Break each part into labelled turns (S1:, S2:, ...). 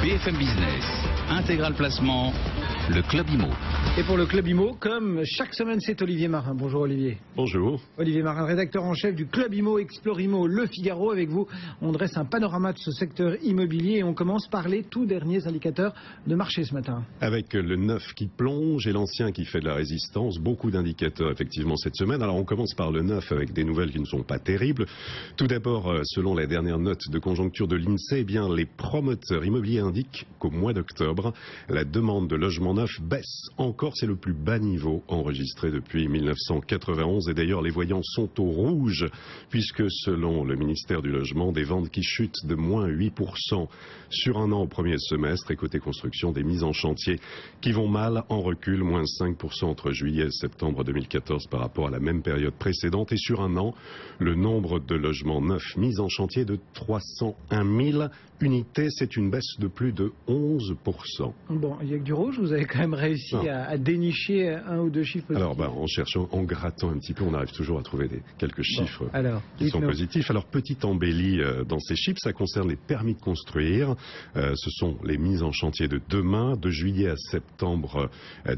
S1: BFM Business, Intégral Placement, le Club Imo.
S2: Et pour le Club Imo, comme chaque semaine, c'est Olivier Marin. Bonjour Olivier.
S3: Bonjour.
S2: Olivier Marin, rédacteur en chef du Club Imo, Explore Imo, Le Figaro. Avec vous, on dresse un panorama de ce secteur immobilier et on commence par les tout derniers indicateurs de marché ce matin.
S3: Avec le neuf qui plonge et l'ancien qui fait de la résistance, beaucoup d'indicateurs effectivement cette semaine. Alors on commence par le neuf avec des nouvelles qui ne sont pas terribles. Tout d'abord, selon la dernière note de conjoncture de l'INSEE, eh bien, les promoteurs immobiliers indiquent qu'au mois d'octobre, la demande de logements neufs baisse. Encore, c'est le plus bas niveau enregistré depuis 1991 et d'ailleurs les voyants sont au rouge puisque selon le ministère du Logement, des ventes qui chutent de moins 8% sur un an au premier semestre et côté construction, des mises en chantier qui vont mal en recul, moins 5% entre juillet et septembre 2014 par rapport à la même période précédente et sur un an, le nombre de logements neufs mis en chantier de 301 000 unités, c'est une baisse de plus de 11%.
S2: Bon, il y a que du rouge, vous avez quand même réussi à dénicher un ou deux chiffres positifs.
S3: Alors, en cherchant, en grattant un petit peu, on arrive toujours à trouver quelques chiffres qui sont positifs. Alors, petite embellie dans ces chiffres, ça concerne les permis de construire. Ce sont les mises en chantier de demain, de juillet à septembre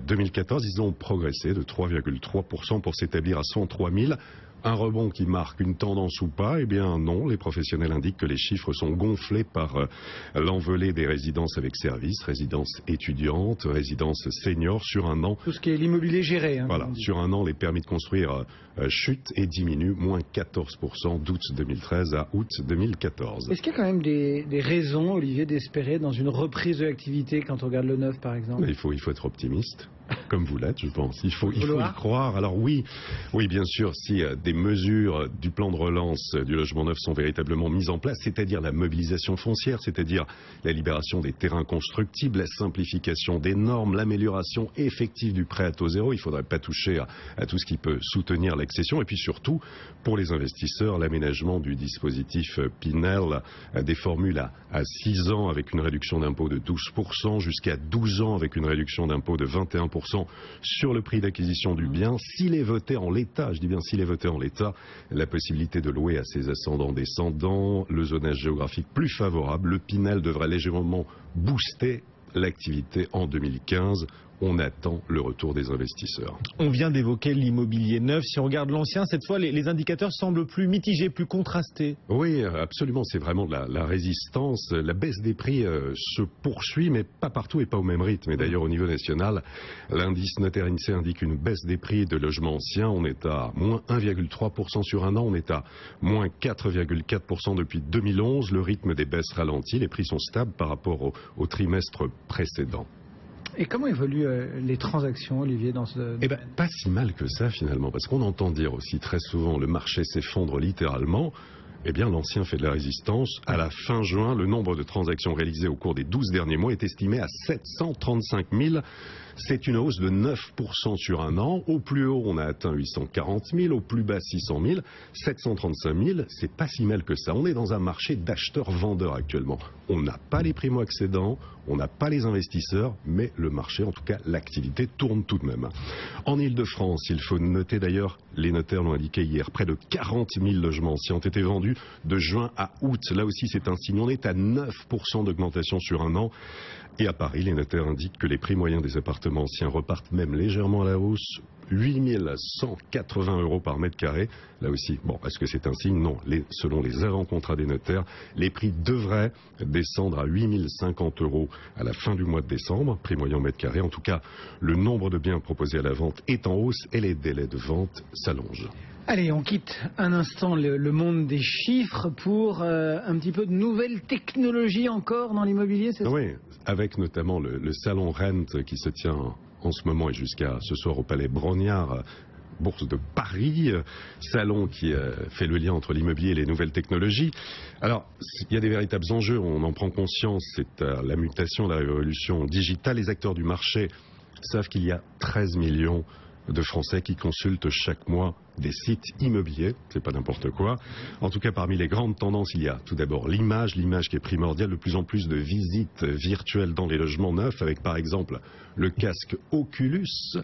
S3: 2014. Ils ont progressé de 3,3% pour s'établir à 103 000. Un rebond qui marque une tendance ou pas? Eh bien non, les professionnels indiquent que les chiffres sont gonflés par l'envolée des résidences avec services, résidences étudiantes, résidences seniors sur un an.
S2: Tout ce qui est l'immobilier géré.
S3: Voilà, sur un an, les permis de construire chutent et diminuent, moins 14% d'août 2013 à août 2014.
S2: Est-ce qu'il y a quand même des raisons, Olivier, d'espérer dans une reprise de l'activité quand on regarde le neuf, par exemple?
S3: Il faut être optimiste. Comme vous l'êtes, je pense. Il faut y croire. Alors oui, bien sûr, si des mesures du plan de relance du logement neuf sont véritablement mises en place, c'est-à-dire la mobilisation foncière, c'est-à-dire la libération des terrains constructibles, la simplification des normes, l'amélioration effective du prêt à taux zéro, il ne faudrait pas toucher à tout ce qui peut soutenir l'accession. Et puis surtout, pour les investisseurs, l'aménagement du dispositif Pinel, des formules à 6 ans avec une réduction d'impôt de 12%, jusqu'à 12 ans avec une réduction d'impôt de 21%. Sur le prix d'acquisition du bien, s'il est voté en l'état, je dis bien s'il est voté en l'état, la possibilité de louer à ses ascendants-descendants, le zonage géographique plus favorable, le Pinel devrait légèrement booster l'activité en 2015. On attend le retour des investisseurs.
S4: On vient d'évoquer l'immobilier neuf. Si on regarde l'ancien, cette fois, les indicateurs semblent plus mitigés, plus contrastés.
S3: Oui, absolument. C'est vraiment de la résistance. La baisse des prix se poursuit, mais pas partout et pas au même rythme. Et d'ailleurs, au niveau national, l'indice notaire INSEE indique une baisse des prix de logements anciens. On est à moins 1,3% sur un an. On est à moins 4,4% depuis 2011. Le rythme des baisses ralentit. Les prix sont stables par rapport au trimestre précédent.
S2: Et comment évoluent les transactions, Olivier, dans ce...
S3: Eh bien, pas si mal que ça, finalement, parce qu'on entend dire aussi très souvent le marché s'effondre littéralement. Eh bien, l'ancien fait de la résistance. À la fin juin, le nombre de transactions réalisées au cours des 12 derniers mois est estimé à 735 000. C'est une hausse de 9% sur un an. Au plus haut, on a atteint 840 000. Au plus bas, 600 000. 735 000, c'est pas si mal que ça. On est dans un marché d'acheteurs-vendeurs actuellement. On n'a pas les primo-accédants, on n'a pas les investisseurs, mais le marché, en tout cas, l'activité tourne tout de même. En Ile-de-France, il faut noter d'ailleurs, les notaires l'ont indiqué hier, près de 40 000 logements anciens ont été vendus de juin à août. Là aussi, c'est un signe. On est à 9% d'augmentation sur un an. Et à Paris, les notaires indiquent que les prix moyens des appartements anciens repartent même légèrement à la hausse. 8 180 € par mètre carré. Là aussi, est-ce que c'est un signe? Non. Selon les avant-contrats des notaires, les prix devraient descendre à 8 050 € à la fin du mois de décembre, prix moyen mètre carré. En tout cas, le nombre de biens proposés à la vente est en hausse et les délais de vente s'allongent.
S2: Allez, on quitte un instant le monde des chiffres pour un petit peu de nouvelles technologies encore dans l'immobilier, c'est ça?
S3: Oui, avec notamment le salon Rent qui se tient en ce moment et jusqu'à ce soir au Palais Brongniart, Bourse de Paris, salon qui fait le lien entre l'immobilier et les nouvelles technologies. Alors, il y a des véritables enjeux, on en prend conscience, c'est la mutation, la révolution digitale. Les acteurs du marché savent qu'il y a 13 millions de Français qui consultent chaque mois des sites immobiliers, c'est pas n'importe quoi. En tout cas, parmi les grandes tendances, il y a tout d'abord l'image qui est primordiale, de plus en plus de visites virtuelles dans les logements neufs, avec par exemple le casque Oculus,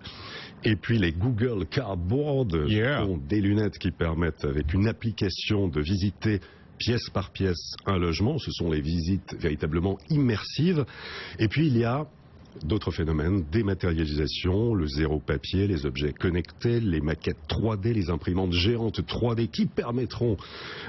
S3: et puis les Google Cardboard, sont des lunettes qui permettent, avec une application, de visiter pièce par pièce un logement. Ce sont les visites véritablement immersives. Et puis il y a d'autres phénomènes, dématérialisation, le zéro papier, les objets connectés, les maquettes 3D, les imprimantes géantes 3D qui permettront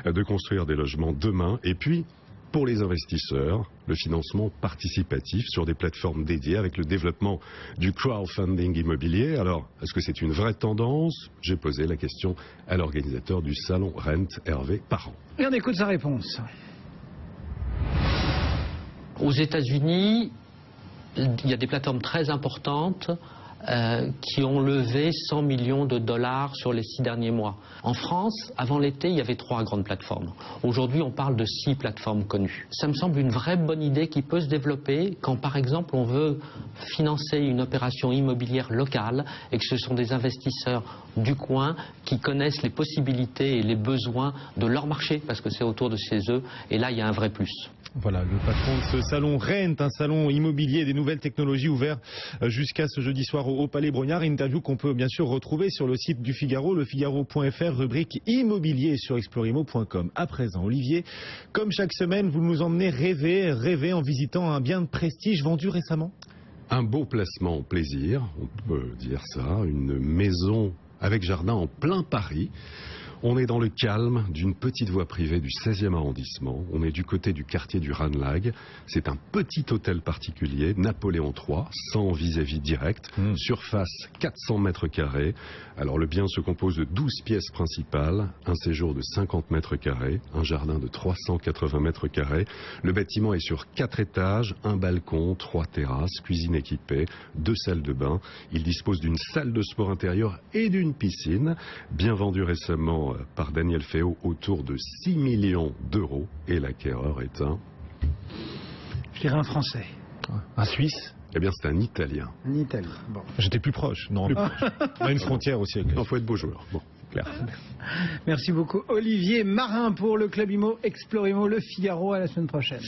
S3: de construire des logements demain. Et puis, pour les investisseurs, le financement participatif sur des plateformes dédiées avec le développement du crowdfunding immobilier. Alors, est-ce que c'est une vraie tendance? J'ai posé la question à l'organisateur du salon Rent, Hervé Parent.
S2: Et on écoute sa réponse.
S5: Aux États-Unis, il y a des plateformes très importantes qui ont levé 100 millions de dollars sur les 6 derniers mois. En France, avant l'été, il y avait 3 grandes plateformes. Aujourd'hui, on parle de 6 plateformes connues. Ça me semble une vraie bonne idée qui peut se développer quand, par exemple, on veut financer une opération immobilière locale et que ce sont des investisseurs du coin qui connaissent les possibilités et les besoins de leur marché, parce que c'est autour de chez eux, et là, il y a un vrai plus.
S4: Voilà, le patron de ce salon Rent, un salon immobilier des nouvelles technologies ouvert jusqu'à ce jeudi soir au Palais Brongniart. Interview qu'on peut bien sûr retrouver sur le site du Figaro, lefigaro.fr, rubrique immobilier sur explorimo.com. À présent, Olivier, comme chaque semaine, vous nous emmenez rêver en visitant un bien de prestige vendu récemment.
S3: Un beau placement plaisir, on peut dire ça, une maison avec jardin en plein Paris. On est dans le calme d'une petite voie privée du 16e arrondissement. On est du côté du quartier du Ranelagh. C'est un petit hôtel particulier, Napoléon III, sans vis-à-vis direct. Surface 400 mètres carrés. Alors le bien se compose de 12 pièces principales, un séjour de 50 mètres carrés, un jardin de 380 mètres carrés. Le bâtiment est sur 4 étages, un balcon, 3 terrasses, cuisine équipée, 2 salles de bain. Il dispose d'une salle de sport intérieure et d'une piscine, bien vendue récemment par Daniel Féot autour de 6 millions d'euros. Et l'acquéreur est
S2: Je dirais un Français.
S4: Un Suisse?
S3: Eh bien, c'est un Italien.
S2: Un Italien. Bon.
S4: J'étais plus proche. Non, plus proche. On a une frontière aussi.
S3: Il faut être beau joueur. Bon, clair.
S2: Merci beaucoup Olivier Marin pour le Club Immo Explorimo, le Figaro. À la semaine prochaine.